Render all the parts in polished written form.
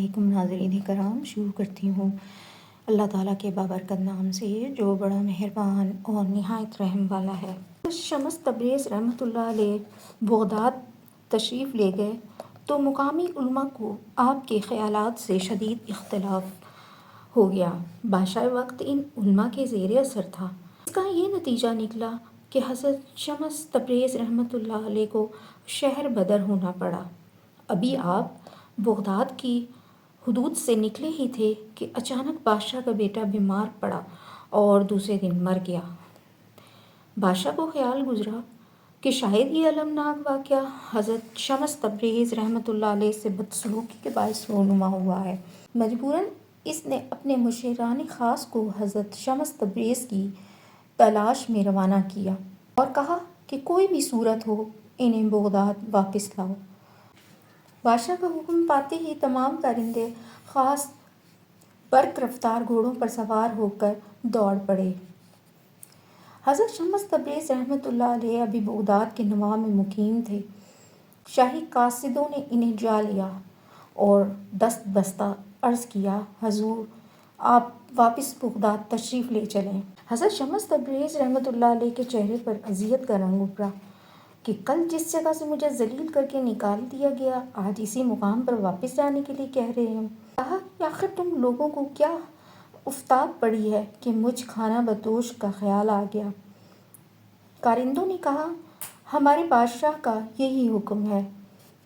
علیکم ناظرین کرام، شروع کرتی ہوں اللہ تعالیٰ کے بابرکت نام سے جو بڑا مہربان اور نہایت رحم والا ہے۔ شمس تبریز رحمۃ اللہ علیہ بغداد تشریف لے گئے تو مقامی علماء کو آپ کے خیالات سے شدید اختلاف ہو گیا۔ بادشاہ وقت ان علماء کے زیر اثر تھا۔ اس کا یہ نتیجہ نکلا کہ حضرت شمس تبریز رحمۃ اللہ علیہ کو شہر بدر ہونا پڑا۔ ابھی آپ بغداد کی حدود سے نکلے ہی تھے کہ اچانک بادشاہ کا بیٹا بیمار پڑا اور دوسرے دن مر گیا۔ بادشاہ کو خیال گزرا کہ شاید یہ المناک واقعہ حضرت شمس تبریز رحمۃ اللہ علیہ سے بدسلوکی کے باعث رونما ہوا ہے۔ مجبوراً اس نے اپنے مشیران خاص کو حضرت شمس تبریز کی تلاش میں روانہ کیا اور کہا کہ کوئی بھی صورت ہو انہیں بغداد واپس لاؤ۔ بادشاہ کا حکم پاتے ہی تمام کارندے خاص برق رفتار گھوڑوں پر سوار ہو کر دوڑ پڑے۔ حضرت شمس تبریز رحمۃ اللہ علیہ ابھی بغداد کے نواح میں مقیم تھے۔ شاہی قاصدوں نے انہیں جا لیا اور دست بستہ عرض کیا، حضور آپ واپس بغداد تشریف لے چلیں۔ حضرت شمس تبریز رحمۃ اللہ علیہ کے چہرے پر اذیت کا رنگ ابھرا کہ کل جس جگہ سے مجھے ذلیل کر کے نکال دیا گیا آج اسی مقام پر واپس جانے کے لیے کہہ رہے ہوں۔ کہا کہ آخر تم لوگوں کو کیا افتاد پڑی ہے کہ مجھ خانہ بدوش کا خیال آ گیا۔ کارندوں نے کہا، ہمارے بادشاہ کا یہی حکم ہے۔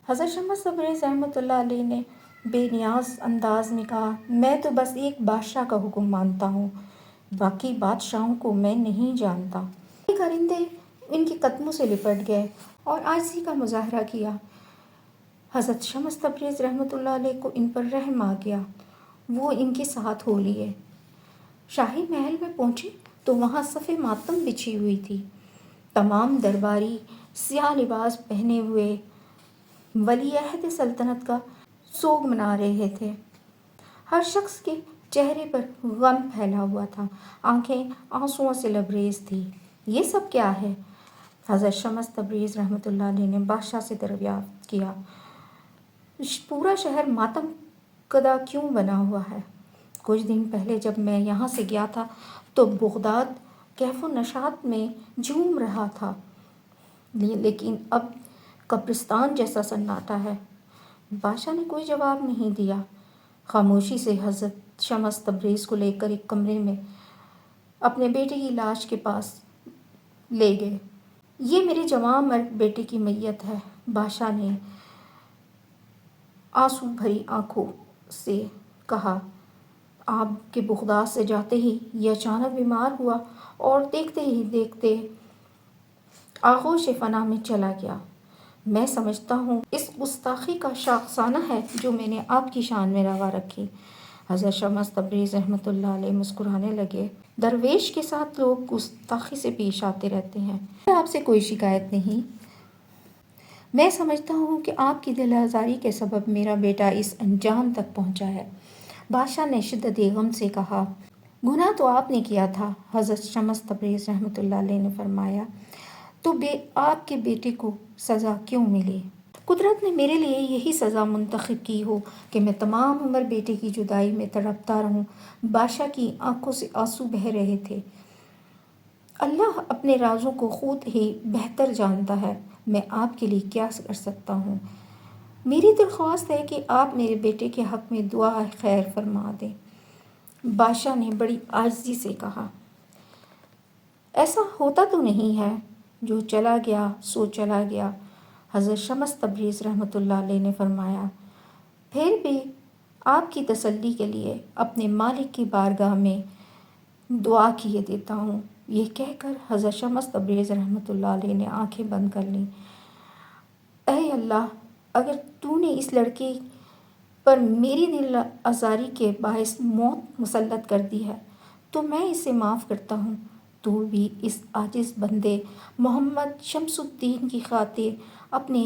حضرت شمس تبریز رحمۃ اللہ علیہ نے بے نیاز انداز میں کہا، میں تو بس ایک بادشاہ کا حکم مانتا ہوں، باقی بادشاہوں کو میں نہیں جانتا۔ یہ کارندے ان کے قدموں سے لپٹ گئے اور عاجزی کا مظاہرہ کیا۔ حضرت شمس تبریز رحمۃ اللہ علیہ کو ان پر رحم آ گیا، وہ ان کے ساتھ ہو لیے۔ شاہی محل میں پہنچے تو وہاں صف ماتم بچھی ہوئی تھی۔ تمام درباری سیاہ لباس پہنے ہوئے ولی عہد سلطنت کا سوگ منا رہے تھے۔ ہر شخص کے چہرے پر غم پھیلا ہوا تھا، آنکھیں آنسوؤں سے لبریز تھی۔ یہ سب کیا ہے؟ حضرت شمس تبریز رحمۃ اللہ علیہ نے بادشاہ سے دریافت کیا، پورا شہر ماتم کدا کیوں بنا ہوا ہے؟ کچھ دن پہلے جب میں یہاں سے گیا تھا تو بغداد کیف و نشاط میں جھوم رہا تھا، لیکن اب قبرستان جیسا سناٹا ہے۔ بادشاہ نے کوئی جواب نہیں دیا، خاموشی سے حضرت شمس تبریز کو لے کر ایک کمرے میں اپنے بیٹے کی لاش کے پاس لے گئے۔ یہ میرے جوان مرد بیٹے کی میت ہے، بادشاہ نے آنسو بھری آنکھوں سے کہا۔ آپ کے بغداد سے جاتے ہی یہ اچانک بیمار ہوا اور دیکھتے ہی دیکھتے آغوش فنا میں چلا گیا۔ میں سمجھتا ہوں اس گستاخی کا شاخسانہ ہے جو میں نے آپ کی شان میں روا رکھی۔ حضرت شمس تبریز رحمۃ اللہ علیہ مسکرانے لگے، درویش کے ساتھ لوگ گستاخی سے پیش آتے رہتے ہیں، آپ سے کوئی شکایت نہیں۔ میں سمجھتا ہوں کہ آپ کی دل آزاری کے سبب میرا بیٹا اس انجام تک پہنچا ہے۔ بادشاہ نے شدت غم سے کہا، گناہ تو آپ نے کیا تھا۔ حضرت شمس تبریز رحمۃ اللہ علیہ نے فرمایا، تو آپ کے بیٹے کو سزا کیوں ملی؟ قدرت نے میرے لیے یہی سزا منتخب کی ہو کہ میں تمام عمر بیٹے کی جدائی میں تڑپتا رہوں۔ بادشاہ کی آنکھوں سے آنسو بہہ رہے تھے۔ اللہ اپنے رازوں کو خود ہی بہتر جانتا ہے، میں آپ کے لیے کیا کر سکتا ہوں؟ میری درخواست ہے کہ آپ میرے بیٹے کے حق میں دعا خیر فرما دیں۔ بادشاہ نے بڑی عاجزی سے کہا، ایسا ہوتا تو نہیں ہے، جو چلا گیا سو چلا گیا۔ حضرت شمس تبریز رحمۃ اللہ علیہ نے فرمایا، پھر بھی آپ کی تسلی کے لیے اپنے مالک کی بارگاہ میں دعا کیے دیتا ہوں۔ یہ کہہ کر حضرت شمس تبریز رحمۃ اللہ علیہ نے آنکھیں بند کر لیں۔ اے اللہ، اگر تو نے اس لڑکے پر میری دل آزاری کے باعث موت مسلط کر دی ہے تو میں اسے معاف کرتا ہوں۔ تو بھی اس عاجز بندے محمد شمس الدین کی خاطر اپنے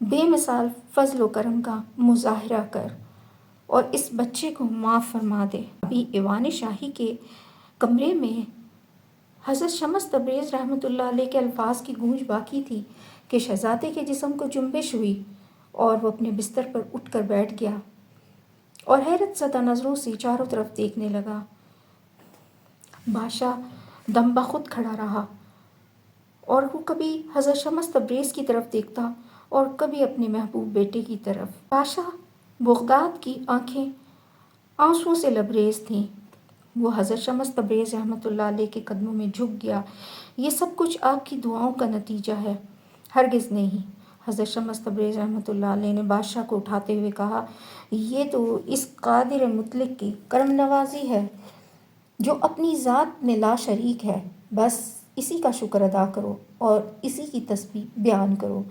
بے مثال فضل و کرم کا مظاہرہ کر اور اس بچے کو معاف فرما دے۔ ابھی ایوان شاہی کے کمرے میں حضرت شمس تبریز رحمۃ اللہ علیہ کے الفاظ کی گونج باقی تھی کہ شہزادے کے جسم کو جنبش ہوئی اور وہ اپنے بستر پر اٹھ کر بیٹھ گیا۔ اور حیرت زدہ نظروں سے چاروں طرف دیکھنے لگا۔ بادشاہ دم بخود کھڑا رہا اور وہ کبھی حضرت شمس تبریز کی طرف دیکھتا اور کبھی اپنے محبوب بیٹے کی طرف۔ بادشاہ بغداد کی آنکھیں آنسوؤں سے لبریز تھیں۔ وہ حضرت شمس تبریز رحمۃ اللہ علیہ کے قدموں میں جھک گیا۔ یہ سب کچھ آپ کی دعاؤں کا نتیجہ ہے۔ ہرگز نہیں۔ حضرت شمس تبریز رحمۃ اللہ علیہ نے بادشاہ کو اٹھاتے ہوئے کہا، یہ تو اس قادر مطلق کی کرم نوازی ہے جو اپنی ذات میں لا شریک ہے۔ بس اسی کا شکر ادا کرو اور اسی کی تسبیح بیان کرو۔